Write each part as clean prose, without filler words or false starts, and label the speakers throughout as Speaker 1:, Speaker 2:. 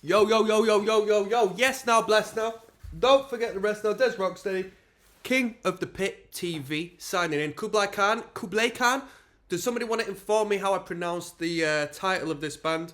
Speaker 1: Yo, yo, yo, yo, yo, yo, yo. Yes, now, bless now. Don't forget the rest now. Des Rocksteady, King of the Pit TV, signing in. Kublai Khan. Does somebody want to inform me how I pronounce the title of this band?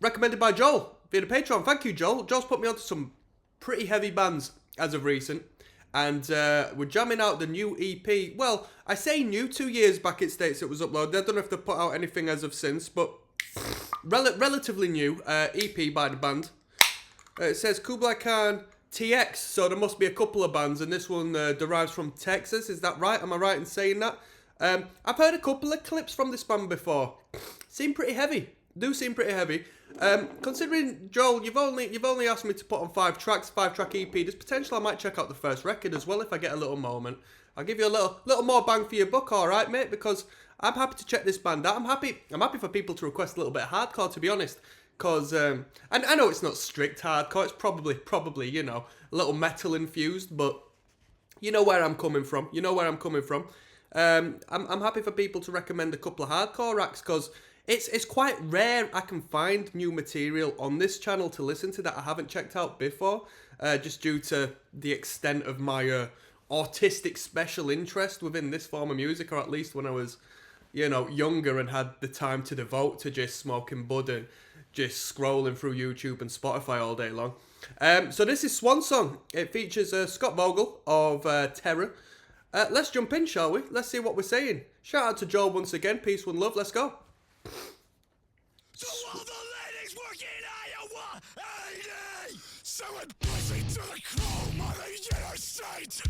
Speaker 1: Recommended by Joel via the Patreon. Thank you, Joel. Joel's put me onto some pretty heavy bands as of recent. And we're jamming out the new EP. Well, I say new, 2 years back it states it was uploaded. I don't know if they've put out anything as of since, but relatively new EP by the band. It says Kublai Khan TX, so there must be a couple of bands, and this one derives from Texas. Is that right? Am I right in saying that? I've heard a couple of clips from this band before. Seem pretty heavy. Do seem pretty heavy. Considering, Joel, you've only asked me to put on 5 tracks, 5-track EP. There's potential I might check out the first record as well if I get a little moment. I'll give you a little more bang for your buck, all right, mate? Because I'm happy to check this band out. I'm happy for people to request a little bit of hardcore, to be honest. Because I know it's not strict hardcore. It's probably you know, a little metal infused, but you know where I'm coming from. I'm happy for people to recommend a couple of hardcore acts because it's quite rare I can find new material on this channel to listen to that I haven't checked out before, just due to the extent of my autistic special interest within this form of music, or at least when I was, you know, younger and had the time to devote to just smoking bud and just scrolling through YouTube and Spotify all day long. So this is Swan song. It features Scott Vogel of Terror. Let's jump in, shall we? Let's see what we're saying. Shout out to Joel once again. Peace, one love. Let's go.
Speaker 2: So all the ladies work in Iowa, 80, selling pussy to the chrome on the interstate.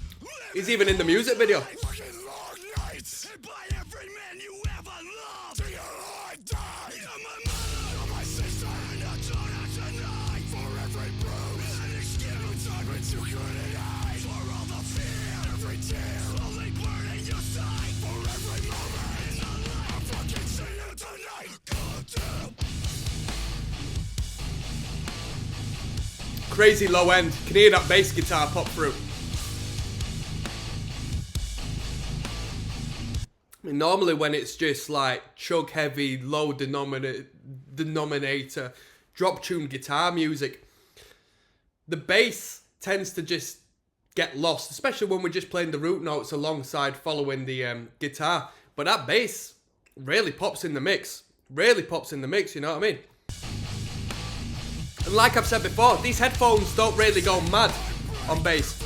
Speaker 1: He's even in the music video.
Speaker 2: Working long nights, and by every man you ever loved. Till your heart dies. You're my mother, you're my sister, and I'll turn out tonight. For every bruise, and excuse, I've been too good at eyes. For all the fear, every tear, slowly burning your sight. For every moment in the light, I'll fucking see you tonight. Goddamn.
Speaker 1: Crazy low end. Can hear that bass guitar pop through. I mean, normally when it's just like chug heavy, low denominator, drop tune guitar music, the bass tends to just get lost, especially when we're just playing the root notes alongside following the guitar. But that bass really pops in the mix. You know what I mean? And like I've said before, these headphones don't really go mad on bass.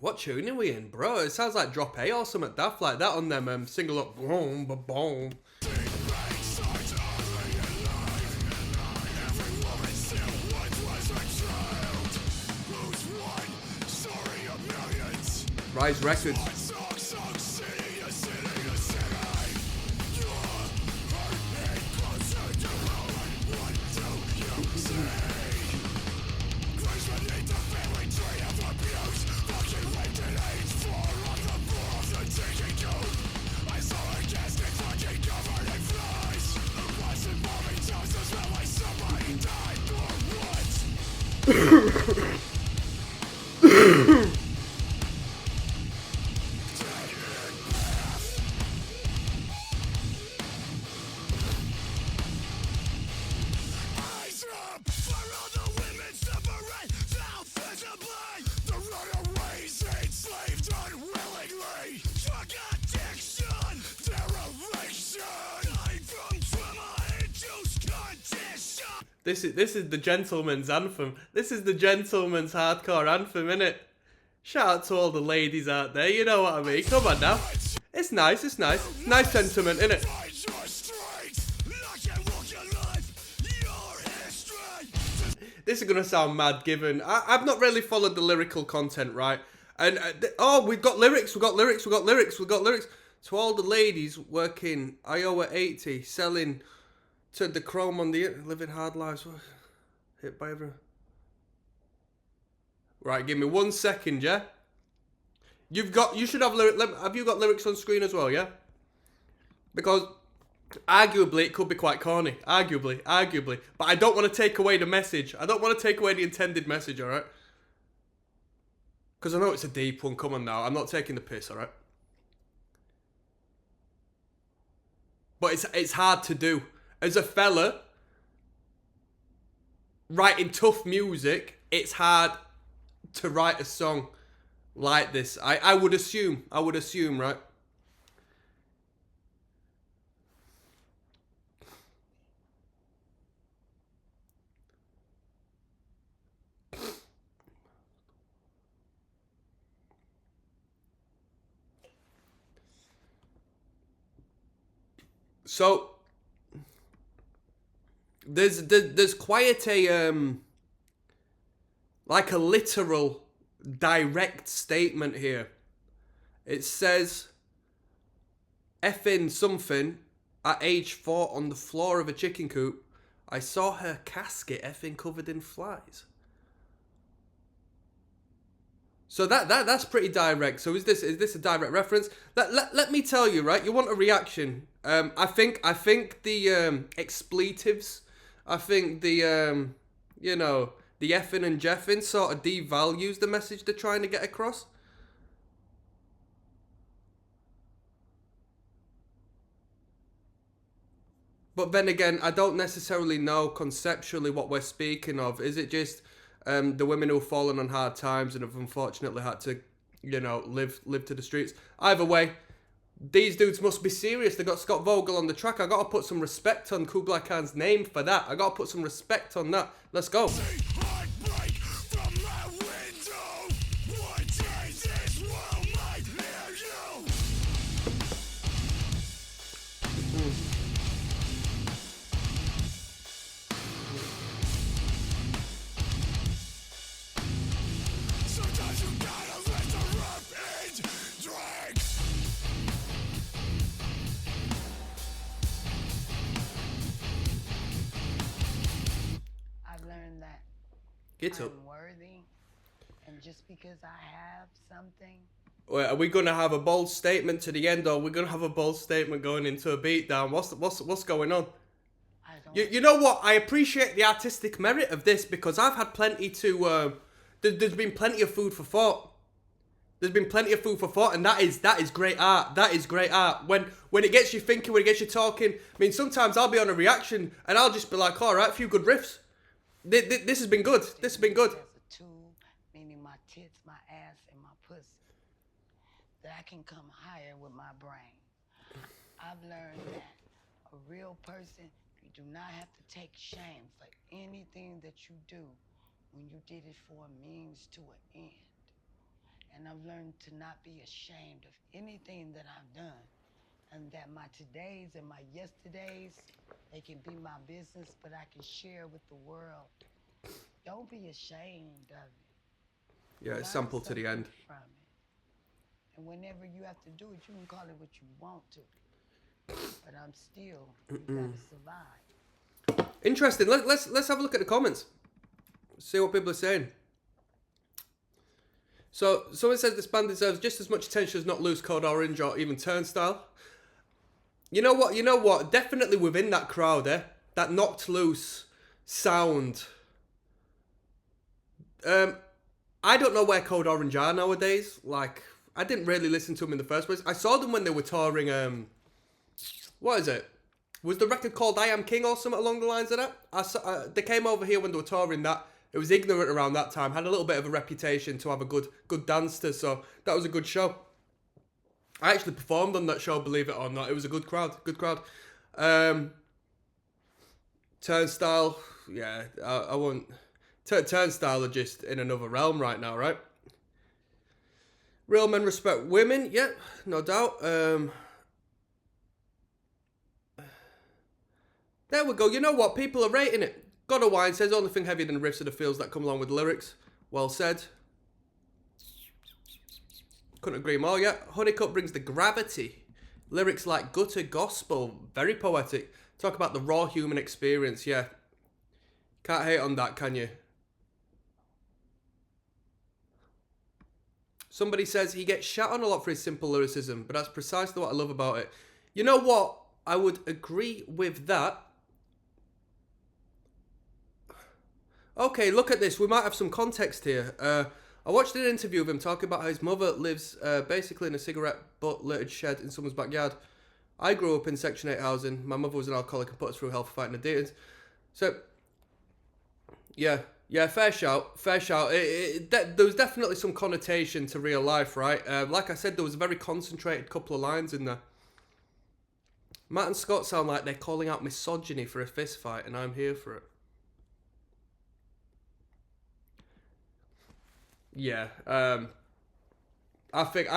Speaker 1: What tune are we in, bro? It sounds like Drop A or something daft like that on them single up. Boom, ba boom. Rise Records. This is the gentleman's anthem. This is the gentleman's hardcore anthem, innit? Shout out to all the ladies out there, you know what I mean? Come on now. It's nice. Nice sentiment, innit? This is gonna sound mad given I've not really followed the lyrical content, right? And we've got lyrics. To all the ladies working Iowa 80, selling to the chrome on the living hard lives, hit by everyone. Right, give me 1 second, yeah. You should have lyrics. Have you got lyrics on screen as well, yeah? Because Arguably, it could be quite corny. Arguably. But I don't want to take away the message. I don't want to take away the intended message, alright? Because I know it's a deep one. Come on now. I'm not taking the piss, alright? But it's hard to do. As a fella, writing tough music, it's hard to write a song like this. I would assume, right? So there's quite a like a literal direct statement here. It says effing something at age 4 on the floor of a chicken coop. I saw her casket effing covered in flies. So that's pretty direct. So is this a direct reference? Let me tell you, right? You want a reaction? I think the expletives, I think the the effing and jeffing sort of devalues the message they're trying to get across. But then again, I don't necessarily know conceptually what we're speaking of. Is it just the women who've fallen on hard times and have unfortunately had to, live to the streets? Either way, these dudes must be serious. They got Scott Vogel on the track. I gotta put some respect on Kublai Khan's name for that. I gotta put some respect on that. Let's go.
Speaker 2: Heartbreak from my window. One day this world might hear you. Sometimes you gotta let the rough end drag.
Speaker 3: I've learned that
Speaker 1: Get up.
Speaker 3: I'm worthy, and just because I have something,
Speaker 1: Wait, are we gonna have a bold statement to the end, or are we gonna have a bold statement going into a beatdown? What's going on?
Speaker 3: I don't.
Speaker 1: You know what? I appreciate the artistic merit of this because I've had plenty to. There's been plenty of food for thought. There's been plenty of food for thought, and that is great art. That is great art. When it gets you thinking, when it gets you talking. I mean, sometimes I'll be on a reaction and I'll just be like, all right, a few good riffs. This has been good. This has been good.
Speaker 3: As a tool, meaning my tits, my ass, and my pussy, that I can come higher with my brain. I've learned that a real person, you do not have to take shame for anything that you do when you did it for a means to an end. And I've learned to not be ashamed of anything that I've done. And that my todays and my yesterdays, they can be my business, but I can share with the world. Don't be ashamed of it.
Speaker 1: Yeah, it's sample to the end.
Speaker 3: From it. And whenever you have to do it, you can call it what you want to. But I'm still, you gotta survive.
Speaker 1: Interesting. Let's have a look at the comments. See what people are saying. So someone says this band deserves just as much attention as Not Loose, Code Orange, or even Turnstile. You know what? Definitely within that crowd, that Knocked Loose sound. I don't know where Code Orange are nowadays. Like, I didn't really listen to them in the first place. I saw them when they were touring, what is it? Was the record called I Am King or something along the lines of that? They came over here when they were touring that. It was Ignorant around that time. Had a little bit of a reputation to have a good dance to, so that was a good show. I actually performed on that show, believe it or not. It was a good crowd. Turnstile, yeah, I won't. Turnstile are just in another realm right now, right? Real men respect women, yeah, no doubt. There we go. You know what? People are rating it. God of Wine says, only thing heavier than riffs are the feels that come along with the lyrics. Well said. Couldn't agree more, yeah. Honeycutt brings the gravity. Lyrics like gutter gospel. Very poetic. Talk about the raw human experience, yeah. Can't hate on that, can you? Somebody says he gets shat on a lot for his simple lyricism, but that's precisely what I love about it. You know what? I would agree with that. Okay, look at this. We might have some context here. I watched an interview of him talking about how his mother lives basically in a cigarette butt littered shed in someone's backyard. I grew up in Section 8 housing. My mother was an alcoholic and put us through hell for fighting addictions. So, yeah, fair shout. There was definitely some connotation to real life, right? Like I said, there was a very concentrated couple of lines in there. Matt and Scott sound like they're calling out misogyny for a fist fight, and I'm here for it. Yeah, I think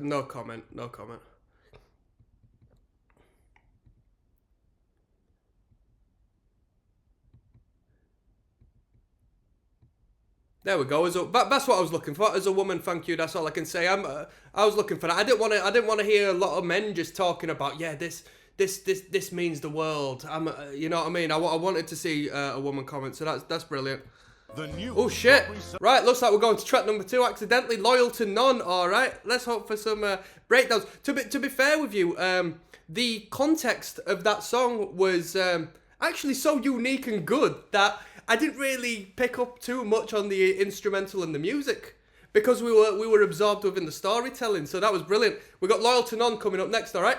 Speaker 1: no comment. There we go. That's what I was looking for. As a woman, thank you. That's all I can say. I was looking for that. I didn't want to hear a lot of men just talking about this means the world. You know what I mean. I wanted to see a woman comment. So that's brilliant. Oh shit! Right, looks like we're going to track number 2. Accidentally loyal to none. All right, let's hope for some breakdowns. To be fair with you, the context of that song was actually so unique and good that I didn't really pick up too much on the instrumental and the music because we were absorbed within the storytelling. So that was brilliant. We got loyal to none coming up next. All right.